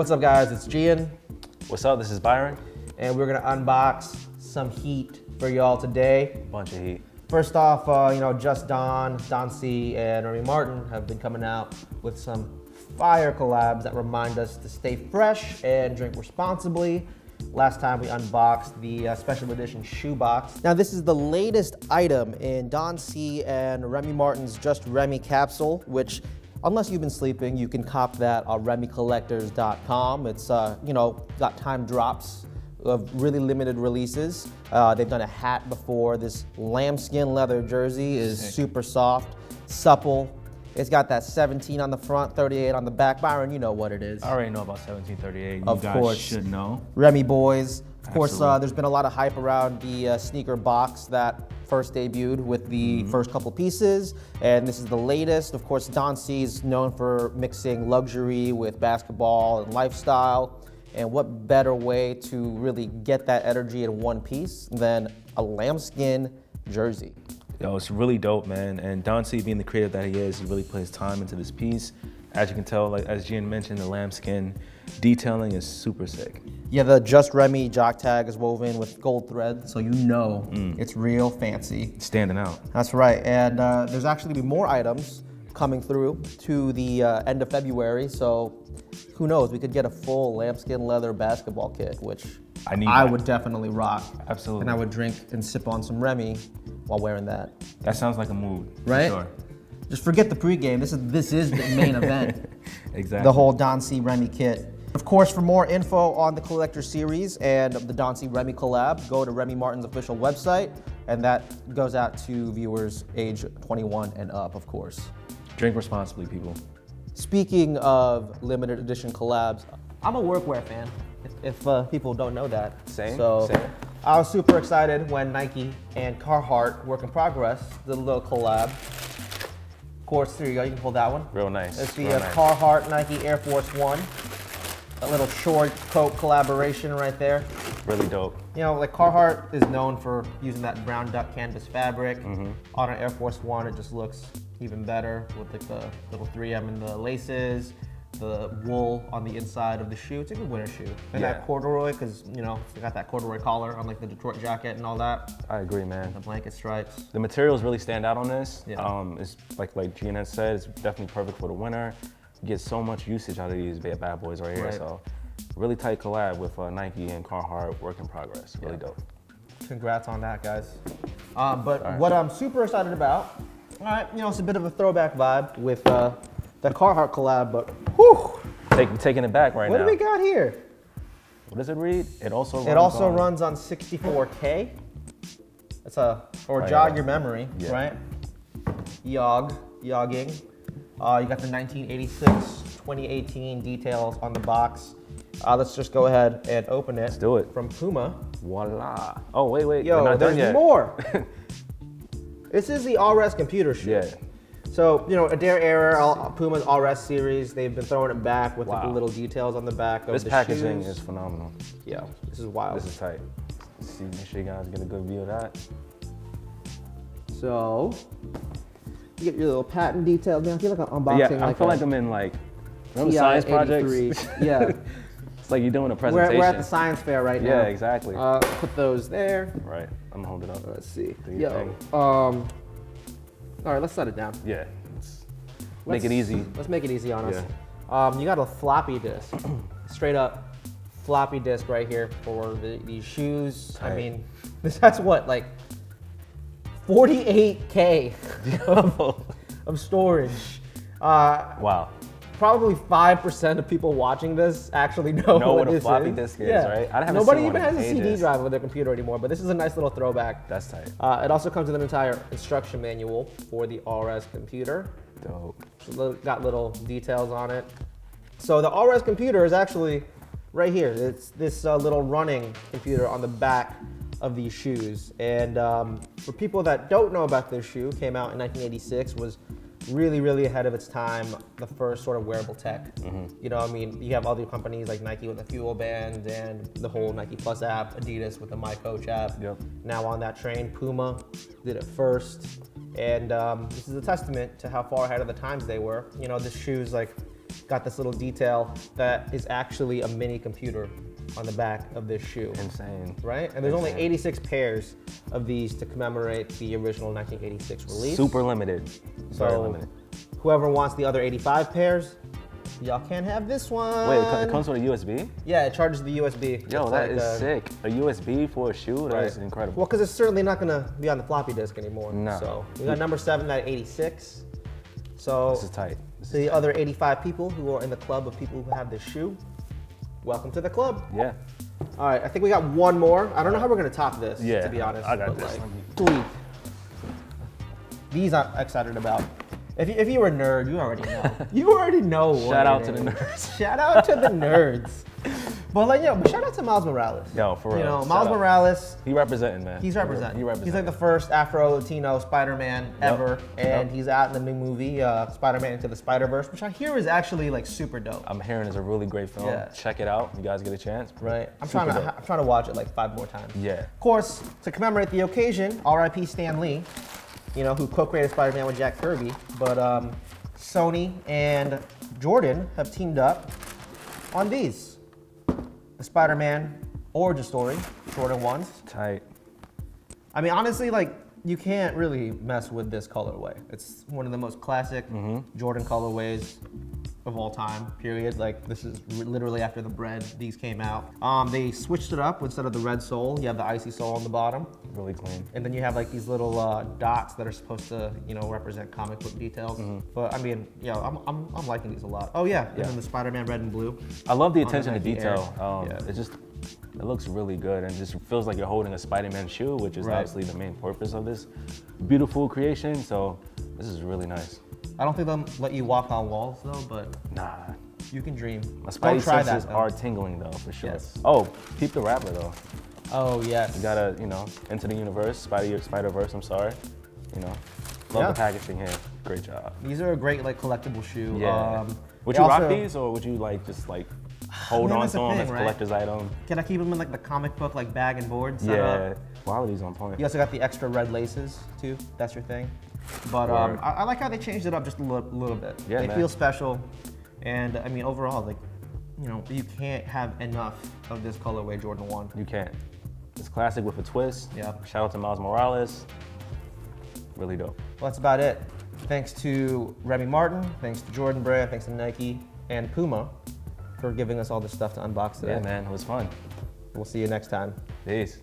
What's up, guys? It's Gian. What's up? This is Byron. And we're gonna unbox some heat for y'all today. Bunch of heat. First off, Just Don C and Remy Martin have been coming out with some fire collabs that remind us to stay fresh and drink responsibly. Last time we unboxed the special edition shoebox. Now this is the latest item in Don C and Remy Martin's Just Remy capsule, which unless you've been sleeping, you can cop that on RemyCollectors.com. It's got time drops of really limited releases. They've done a hat before. This lambskin leather jersey is super soft, supple. It's got that 17 on the front, 38 on the back. Byron, you know what it is. I already know about 1738. Of you course. Guys should know. Remy boys. Of course, Absolutely. there's been a lot of hype around the sneaker box that first debuted with the first couple pieces, and this is the latest. Of course, Don C is known for mixing luxury with basketball and lifestyle, and what better way to really get that energy in one piece than a lambskin jersey. Yo, it's really dope, man. And Don C, being the creator that he is, he really puts time into this piece. As you can tell, like as Gian mentioned, the lambskin detailing is super sick. Yeah, the Just Remy jock tag is woven with gold thread, so you know it's real fancy. Standing out. That's right, and there's actually gonna be more items coming through to the end of February, so who knows, we could get a full lambskin leather basketball kit, which I would definitely rock. Absolutely. And I would drink and sip on some Remy while wearing that. That sounds like a mood, right? For sure. Just forget the pregame, this is the main event. Exactly. The whole Don C Remy kit. Of course, for more info on the collector series and the Don C Remy collab, go to Remy Martin's official website, and that goes out to viewers age 21 and up, of course. Drink responsibly, people. Speaking of limited edition collabs, I'm a workwear fan, if people don't know that. Same. I was super excited when Nike and Carhartt, work in progress, did a little collab. Of course, there you go, you can pull that one. Real nice. It's the Real nice. Carhartt Nike Air Force One. A little short coat collaboration right there. Really dope. You know, like Carhartt is known for using that brown duck canvas fabric. On an Air Force One, it just looks even better with like the little 3M in the laces, the wool on the inside of the shoe. It's a good winter shoe. And that corduroy, because it's got that corduroy collar on like the Detroit jacket and all that. I agree, man. The blanket stripes. The materials really stand out on this. Yeah. It's like Gian has said, it's definitely perfect for the winter. You get so much usage out of these bad boys right here. Right. So really tight collab with Nike and Carhartt, work in progress. Really dope. Congrats on that, guys. What I'm super excited about, it's a bit of a throwback vibe with the Carhartt collab, but whew. Taking it back right now. What do we got here? What does it read? It also runs on 64K. It's jog yeah. your memory, right? Yogging. You got the 1986, 2018 details on the box. Let's just go ahead and open it. Let's do it. From Puma. Voila. Oh, wait. Yo, we're not done there's yet. more. This is the RS computer shoe. Yeah. So, Adair era, Puma's RS series, they've been throwing it back with the little details on the back of This the packaging shoes. is phenomenal. Yeah, this is wild. This is tight. Let's see, make sure you guys get a good view of that. So, you get your little patent details. Man, I feel like I'm unboxing. Yeah, I feel like I'm in remember science projects? Yeah. It's like you're doing a presentation. We're at the science fair right now. Yeah, exactly. Put those there. Right, I'm gonna hold it up. Let's see. Do your thing. All right, let's set it down. Yeah, make it easy. Let's make it easy on us. You got a floppy disk, straight up floppy disk right here for these shoes. Tight. I mean, that's what, like 48K of storage. Wow. Probably 5% of people watching this actually know what a this floppy disk is, right? I haven't Nobody seen even one has in a CD ages. drive with their computer anymore, but this is a nice little throwback. That's tight. It also comes with an entire instruction manual for the RS computer. Dope. So got little details on it. So the RS computer is actually right here. It's this little running computer on the back of these shoes. And for people that don't know about this shoe, came out in 1986, was really ahead of its time, the first sort of wearable tech. You have other companies like Nike with the Fuel Band and the whole Nike Plus app, Adidas with the My Coach app. Now on that train, Puma did it first. And this is a testament to how far ahead of the times they were. This shoe's like got this little detail that is actually a mini computer on the back of this shoe. Insane. Right? And there's only 86 pairs of these to commemorate the original 1986 release. Super limited. Very So limited. whoever wants the other 85 pairs, y'all can't have this one. Wait, it comes with a USB? Yeah, it charges the USB. Yo, It's that like is sick. A USB for a shoe? That is incredible. Well, because it's certainly not gonna be on the floppy disk anymore. No. So we got number 7 at 86. So This is tight. This is the other 85 people who are in the club of people who have this shoe, welcome to the club. Yeah. All right, I think we got one more. I don't know how we're gonna top this, Yeah, to be honest. I got but this. like, sweet. These I'm excited about. If you were a nerd, you already know. You already know what Shout out it to the is. nerds. Shout out to the nerds. But like, yo, shout out to Miles Morales. Yo, for real. You know, Shout Miles out. Morales. He representing, man. He's representing. He representing. He's like the first Afro-Latino Spider-Man ever, and he's out in the new movie, Spider-Man Into the Spider-Verse, which I hear is actually like super dope. I'm hearing it's a really great film. Yeah. Check it out. You guys get a chance. Right. I'm Super trying dope. to watch it like 5 more times. Yeah. Of course, to commemorate the occasion, R.I.P. Stan Lee, you know, who co-created Spider-Man with Jack Kirby, but Sony and Jordan have teamed up on these. The Spider-Man origin story, Jordan 1s. Tight. I mean, honestly, like, you can't really mess with this colorway. It's one of the most classic Jordan colorways of all time, period. Like, this is literally after the bread, these came out. They switched it up. Instead of the red sole, you have the icy sole on the bottom. Really clean. And then you have like these little dots that are supposed to, you know, represent comic book details. But I mean, yeah, I'm liking these a lot. Oh yeah, and then the Spider-Man red and blue. I love the On the attention to Nike detail. Air. Yeah. It looks really good and just feels like you're holding a Spider-Man shoe, which is Right. obviously the main purpose of this beautiful creation. So this is really nice. I don't think they'll let you walk on walls though, but Nah, you can dream. my Go spidey try senses that, though. are tingling though, for sure. Yes. Oh, peep the wrapper though. Oh yes. You gotta, you know, into the universe, Spider-Verse, I'm sorry. You know, love Yeah. the packaging here. Great job. These are a great like collectible shoe. Yeah. Would they you rock also- these or would you like just like hold Man, on that's to the them thing, as a right? collector's item? Can I keep them in like the comic book like bag and board Yeah. setup? Quality's on point. You also got the extra red laces too. That's your thing. But Word. I like how they changed it up just a little bit. Yeah, they man. feel special, and I mean overall, like, you know, you can't have enough of this colorway Jordan 1. You can't. It's classic with a twist. Yeah. Shout out to Miles Morales. Really dope. Well, that's about it. Thanks to Rémy Martin, thanks to Jordan Brand, thanks to Nike and Puma for giving us all this stuff to unbox today. Yeah, man, it was fun. We'll see you next time. Peace.